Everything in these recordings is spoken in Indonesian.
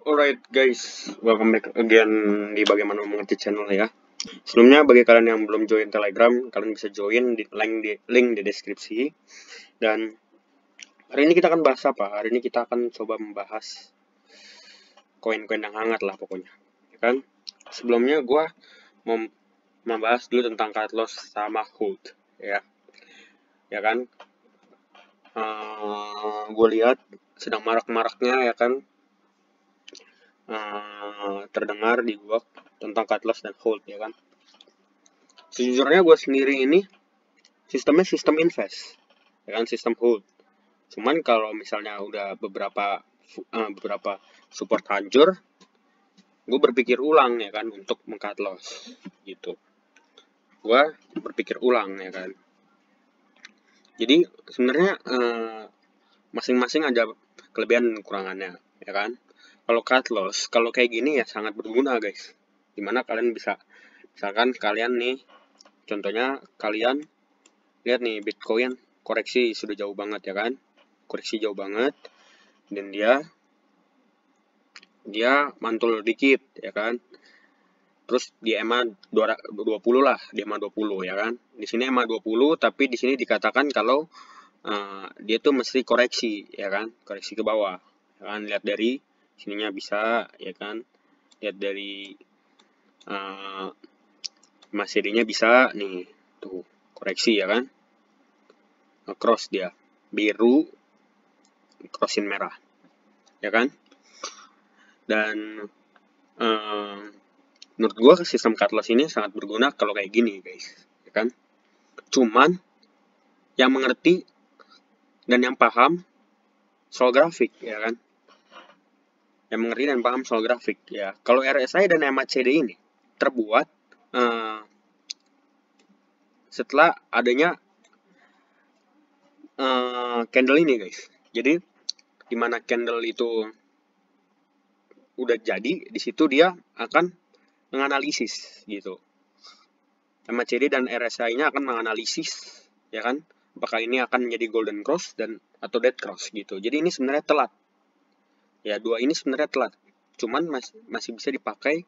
Alright guys, welcome back again di Bagaimana Mengerti channel ya. Sebelumnya bagi kalian yang belum join Telegram, kalian bisa join di link di deskripsi. Dan hari ini kita akan bahas apa? Hari ini kita akan coba membahas koin-koin yang hangat lah pokoknya, ya kan? Sebelumnya gue mau membahas dulu tentang cut loss sama hold, ya kan? Gue lihat sedang marak-maraknya ya kan. Terdengar di gua tentang cut loss dan hold ya kan. Sejujurnya gue sendiri ini sistemnya sistem invest ya kan, sistem hold. Cuman kalau misalnya udah beberapa support hancur, gue berpikir ulang ya kan untuk meng-cut loss gitu. Gue berpikir ulang ya kan. Jadi sebenarnya masing-masing ada kelebihan dan kekurangannya ya kan. Kalau cut loss, kalau kayak gini ya sangat berguna guys. Dimana kalian bisa, misalkan kalian nih, contohnya kalian lihat nih Bitcoin koreksi sudah jauh banget ya kan, koreksi jauh banget, dan dia mantul dikit ya kan. Terus di EMA 20 lah, di EMA 20 ya kan. Di sini EMA 20, tapi di sini dikatakan kalau dia tuh mesti koreksi ya kan, koreksi ke bawah ya kan. Lihat dari sininya bisa ya kan, lihat dari MACD-nya bisa nih, tuh koreksi ya kan, cross dia biru, crossin merah ya kan. Dan menurut gua sistem cut loss ini sangat berguna kalau kayak gini guys ya kan. Cuman yang mengerti dan yang paham soal grafik ya kan, yang mengerti dan paham soal grafik ya. Kalau RSI dan MACD ini terbuat setelah adanya candle ini guys. Jadi dimana candle itu udah jadi, di situ dia akan menganalisis gitu. MACD dan RSI-nya akan menganalisis ya kan, apakah ini akan menjadi golden cross dan atau dead cross gitu. Jadi ini sebenarnya telat. Ya, dua ini sebenarnya telat. Cuman masih bisa dipakai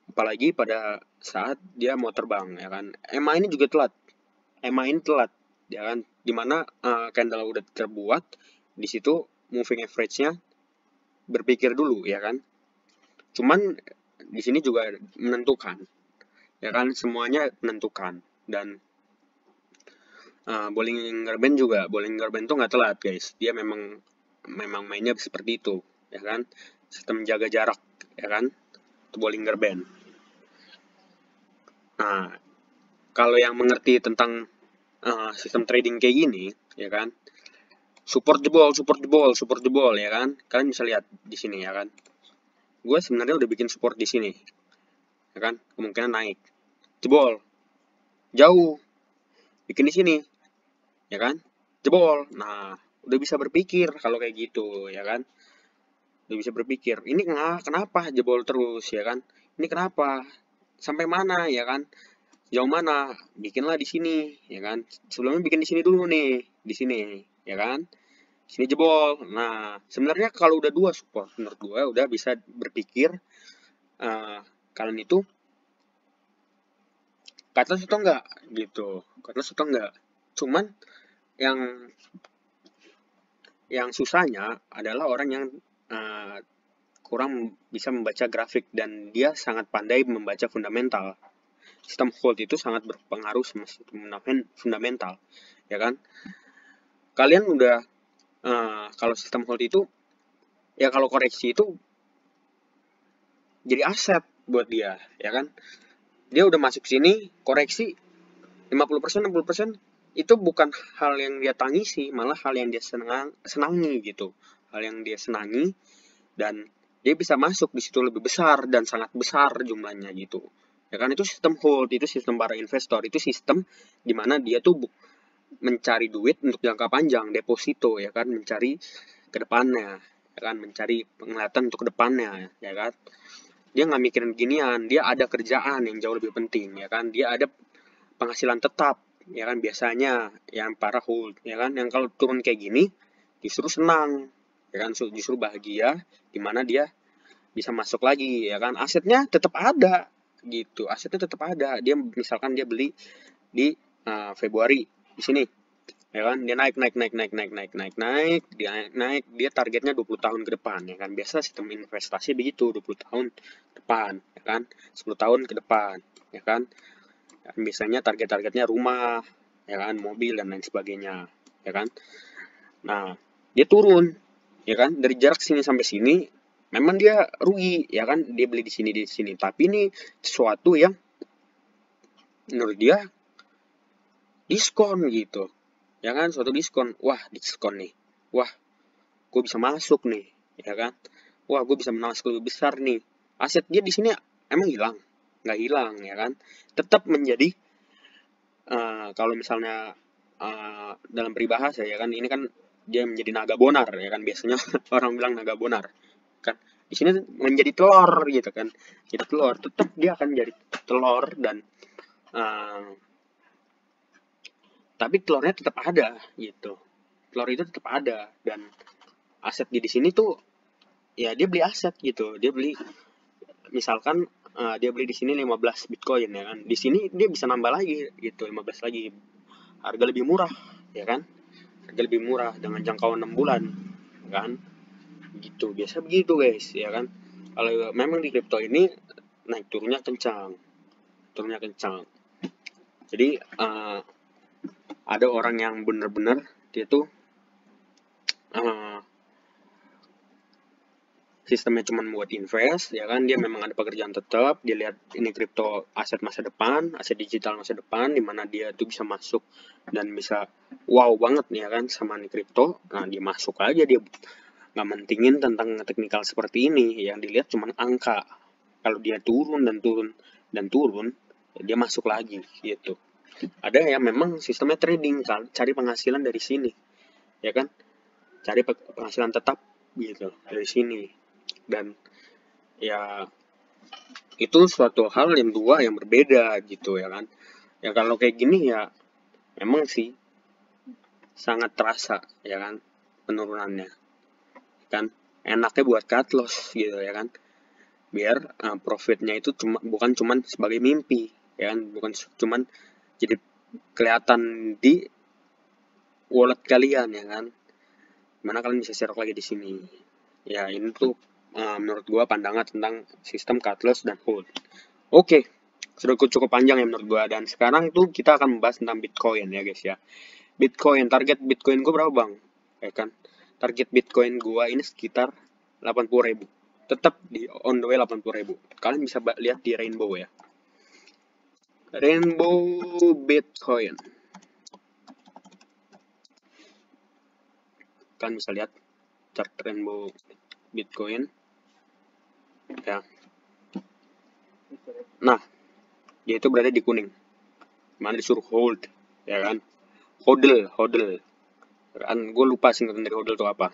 apalagi pada saat dia mau terbang ya kan. EMA ini juga telat. EMA ini telat ya kan, dimana candle udah terbuat, di situ moving average-nya berpikir dulu ya kan. Cuman di sini juga menentukan ya kan, semuanya menentukan. Dan Bollinger Band juga, Bollinger Band tuh nggak telat guys, dia memang mainnya seperti itu ya kan, sistem jaga jarak ya kan, itu Bollinger Band. Nah, kalau yang mengerti tentang sistem trading kayak gini ya kan, support jebol ya kan. Kalian bisa lihat di sini ya kan, gue sebenarnya udah bikin support di sini ya kan, kemungkinan naik, jebol jauh, bikin di sini ya kan, jebol. Nah, udah bisa berpikir kalau kayak gitu ya kan, udah bisa berpikir ini kenapa jebol terus ya kan, ini kenapa, sampai mana ya kan, jauh mana, bikinlah di sini ya kan. Sebelumnya bikin di sini dulu nih, di sini ya kan, sini jebol. Nah, sebenarnya kalau udah dua support, menurut gue udah bisa berpikir kalian itu cut loss atau enggak gitu, cut loss atau enggak. Cuman yang susahnya adalah orang yang kurang bisa membaca grafik dan dia sangat pandai membaca fundamental. Sistem hold itu sangat berpengaruh sama fundamental ya kan. Kalian udah kalau sistem hold itu ya, kalau koreksi itu jadi aset buat dia ya kan. Dia udah masuk sini koreksi 50%, 60%, itu bukan hal yang dia tangisi, malah hal yang dia senangi gitu, hal yang dia senangi. Dan dia bisa masuk di situ lebih besar dan sangat besar jumlahnya gitu ya kan. Itu sistem hold, itu sistem para investor, itu sistem dimana dia tuh mencari duit untuk jangka panjang, deposito ya kan, mencari ke depannya ya kan, mencari penglihatan untuk ke depannya ya kan. Dia nggak mikirin ginian, dia ada kerjaan yang jauh lebih penting ya kan, dia ada penghasilan tetap ya kan, biasanya yang para hold ya kan, yang kalau turun kayak gini justru senang ya kan, justru bahagia, dimana dia bisa masuk lagi, ya kan. Asetnya tetap ada gitu, asetnya tetap ada. Dia misalkan dia beli di Februari di sini, ya kan, dia naik, dia targetnya 20 tahun ke depan, ya kan. Biasa sistem investasi begitu, 20 tahun depan, ya kan, 10 tahun ke depan, ya kan. Dan biasanya targetnya rumah, ya kan, mobil dan lain sebagainya, ya kan. Nah, dia turun, ya kan, dari jarak sini sampai sini memang dia rugi, ya kan, dia beli di sini, tapi ini sesuatu yang menurut dia diskon gitu, ya kan, suatu diskon. Wah, diskon nih, wah, gue bisa masuk nih, ya kan, wah, gue bisa masuk lebih besar nih. Aset dia di sini emang hilang? Nggak hilang, ya kan, tetap menjadi kalau misalnya dalam peribahasa, ya kan, ini kan dia menjadi naga bonar, ya kan, biasanya orang bilang naga bonar kan. Di sini menjadi telur gitu kan, jadi telur, tetap dia akan jadi telur. Dan tapi telurnya tetap ada gitu, telur itu tetap ada. Dan aset di sini tuh ya dia beli aset gitu, dia beli misalkan dia beli di sini 15 Bitcoin, ya kan, di sini dia bisa nambah lagi gitu, 15 lagi, harga lebih murah, ya kan, harga lebih murah dengan jangkauan 6 bulan, kan, gitu. Biasa begitu guys, ya kan. Kalau memang di kripto ini naik turunnya kencang, jadi ada orang yang benar-benar dia tuh sistemnya cuma buat invest, ya kan, dia memang ada pekerjaan tetap, dia lihat ini kripto aset masa depan, aset digital masa depan, dimana dia tuh bisa masuk dan bisa wow banget nih, ya kan, sama nih kripto. Nah, dia masuk aja, dia nggak mentingin tentang teknikal seperti ini, yang dilihat cuma angka. Kalau dia turun dan turun dan turun, ya dia masuk lagi gitu. Ada yang memang sistemnya trading, kan, cari penghasilan dari sini, ya kan, cari penghasilan tetap gitu dari sini. Dan ya itu suatu hal yang dua yang berbeda gitu, ya kan. Ya kalau kayak gini ya memang sih sangat terasa, ya kan, penurunannya, kan. Enaknya buat cut loss gitu, ya kan, biar profitnya itu bukan cuman sebagai mimpi, ya kan, bukan cuman jadi kelihatan di wallet kalian, ya kan, mana kalian bisa share lagi di sini. Ya ini tuh menurut gua pandangan tentang sistem cut loss dan hold. Oke, sudah cukup panjang ya menurut gua. Dan sekarang tuh kita akan membahas tentang Bitcoin, ya guys, ya. Bitcoin, target Bitcoin gua berapa bang, ya kan, target Bitcoin gua ini sekitar 80.000, tetap di on the way 80.000. Kalian bisa lihat di Rainbow, ya, Rainbow Bitcoin, kalian bisa lihat chart Rainbow Bitcoin, ya. Nah, dia itu berada di kuning, mana disuruh hold, ya kan, hodl, kan, gue lupa singkatan dari hodl itu apa,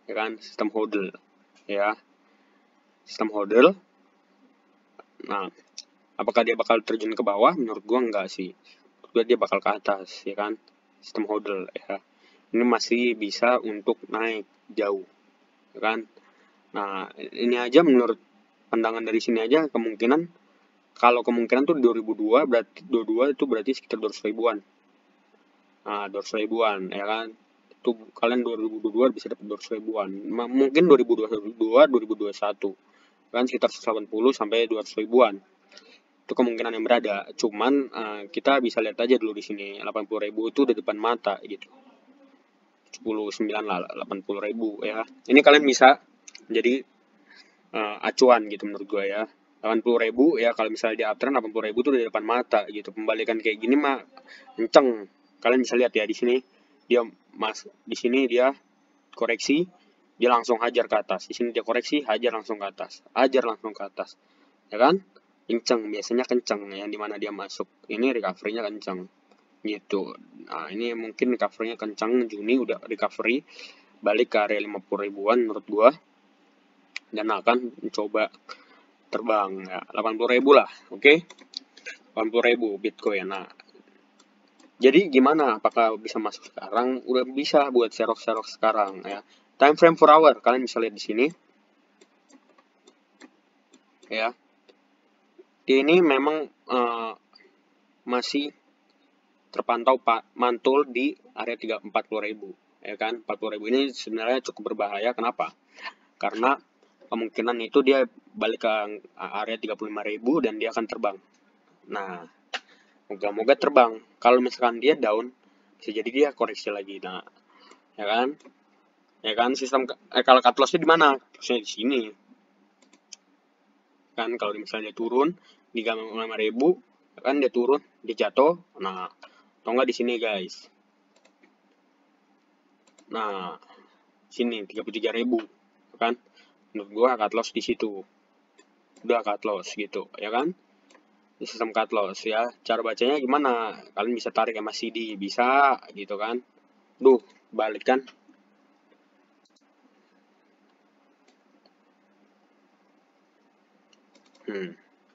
ya kan, sistem hodl, ya, sistem hodl. Nah, apakah dia bakal terjun ke bawah? Menurut gue enggak sih, menurut gue dia bakal ke atas, ya kan, sistem hodl, ya. Ini masih bisa untuk naik jauh, ya kan. Nah, ini aja menurut pandangan dari sini aja kemungkinan, kalau kemungkinan tuh 2002 berarti 22 itu berarti sekitar 200 ribuan. Nah, 200 ribuan, ya kan. Tuh kalian 2022 bisa dapat 200 ribuan. Mungkin 2022, 2021 kan sekitar 180 sampai 200 ribuan. Itu kemungkinan yang berada. Cuman kita bisa lihat aja dulu di sini 80.000 itu udah depan mata gitu. 79 lah, 80.000, ya. Ini kalian bisa jadi acuan gitu menurut gue, ya. 80.000, ya, kalau misalnya di uptrend 80.000 itu udah depan mata gitu. Pembalikan kayak gini mah kenceng. Kalian bisa lihat ya di sini dia di sini dia koreksi, dia langsung hajar ke atas. Di sini dia koreksi, hajar langsung ke atas. Ya kan? Kenceng, biasanya kenceng yang dimana dia masuk. Ini recovery-nya kenceng gitu. Nah, ini mungkin recovery-nya kenceng, Juni udah recovery balik ke area 50 ribuan menurut gua, dan akan mencoba terbang, ya, 80.000 lah, oke. 80.000 Bitcoin. Nah, jadi gimana? Apakah bisa masuk sekarang? Udah bisa buat serok sekarang, ya. Time frame 4 hour, kalian bisa lihat di sini. ya. Dia ini memang masih terpantau mantul di area 40.000, ya kan. 40.000 ini sebenarnya cukup berbahaya. Kenapa? Karena kemungkinan itu dia balik ke area 35.000 dan dia akan terbang. Nah, moga-moga terbang. Kalau misalkan dia down, bisa jadi dia koreksi lagi. Nah, ya kan? Ya kan, sistem kalau cut loss-nya di mana? Cut di sini. Kan kalau misalnya dia turun di 35.000, kan dia turun, dia jatuh. Nah, atau enggak di sini, guys. Nah, sini 33.000, kan? Menurut gua cut loss di situ. Udah cut loss gitu, ya kan? Ini sistem cut loss ya. Cara bacanya gimana? Kalian bisa tarik sama CD, bisa gitu kan? Duh, balik kan?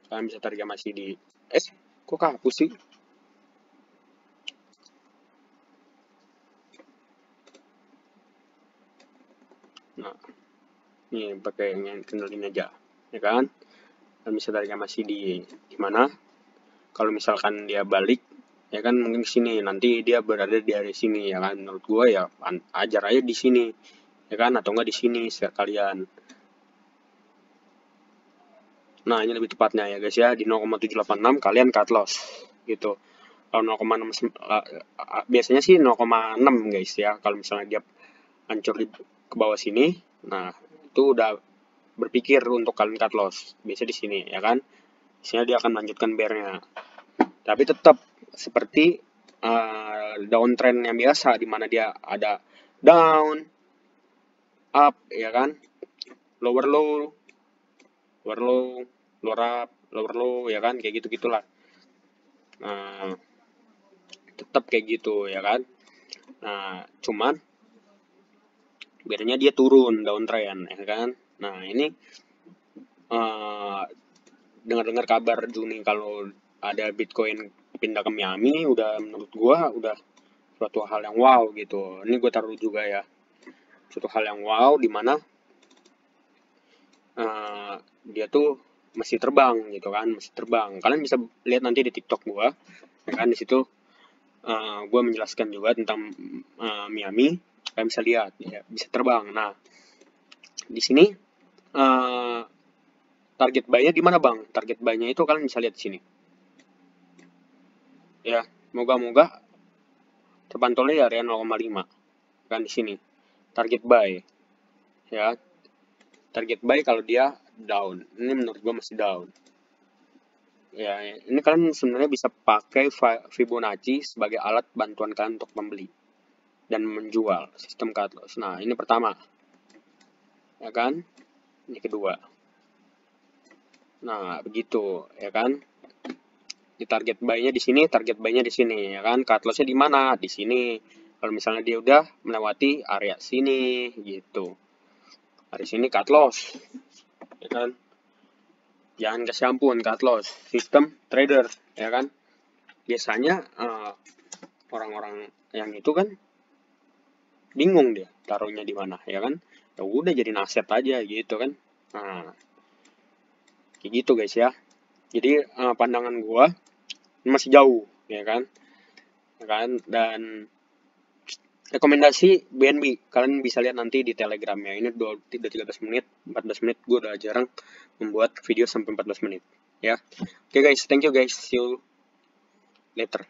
Kalian bisa tarik sama CD. Kok kapus sih? Nah, ini pakai yang kendalin aja, ya kan? Kalian bisa tarik sama CD. Gimana? Kalau misalkan dia balik, ya kan mungkin ke sini, nanti dia berada di area sini, ya kan? Menurut gua ya ajar aja di sini, ya kan? Atau enggak di sini sekalian. Nah, ini lebih tepatnya ya guys ya, di 0,786 kalian cut loss gitu. Kalau 0,6 biasanya sih 0,6 guys ya. Kalau misalnya dia hancur ke bawah sini, nah itu udah berpikir untuk kalian cut loss. Biasanya di sini ya kan. Di sini dia akan melanjutkan bear-nya. Tapi tetap seperti downtrend yang biasa, di mana dia ada down, up, ya kan, lower low, lower low, lower up, lower low, ya kan, kayak gitu gitulah. Nah, tetap kayak gitu, ya kan. Nah, cuman bedanya dia turun downtrend, ya kan. Nah, ini dengar-dengar kabar Juni kalau ada Bitcoin pindah ke Miami, udah menurut gua udah suatu hal yang wow gitu. Ini gue taruh juga ya, suatu hal yang wow di mana dia tuh masih terbang gitu kan, masih terbang. Kalian bisa lihat nanti di TikTok gue, ya kan, di situ gue menjelaskan juga tentang Miami. Kalian bisa lihat, ya, bisa terbang. Nah, di sini target buy-nya gimana bang? Target buy-nya itu kalian bisa lihat di sini. Ya, moga-moga terpantulnya di area 0,5 kan di sini. Target buy, ya. Target buy kalau dia down. Ini menurut gue masih down. Ya, ini kalian sebenarnya bisa pakai Fibonacci sebagai alat bantuan kalian untuk membeli dan menjual sistem cut loss. Nah, ini pertama, ya kan? Ini kedua. Nah, begitu, ya kan? Di target buy-nya di sini, target buy-nya di sini, ya kan? Cut loss-nya di mana? Di sini. Kalau misalnya dia udah melewati area sini, gitu. Dari sini cut loss, ya kan? Jangan kasih ampun cut loss. Sistem trader, ya kan? Biasanya orang-orang yang itu kan bingung dia taruhnya di mana, ya kan? Ya udah jadi aset aja gitu kan. Nah, kayak gitu guys ya. Jadi pandangan gua masih jauh, ya kan? Ya kan? Dan rekomendasi BNB kalian bisa lihat nanti di Telegramnya. Ini udah 13 menit, 14 menit. Gue udah jarang membuat video sampai 14 menit, ya. Oke guys, thank you guys, see you later.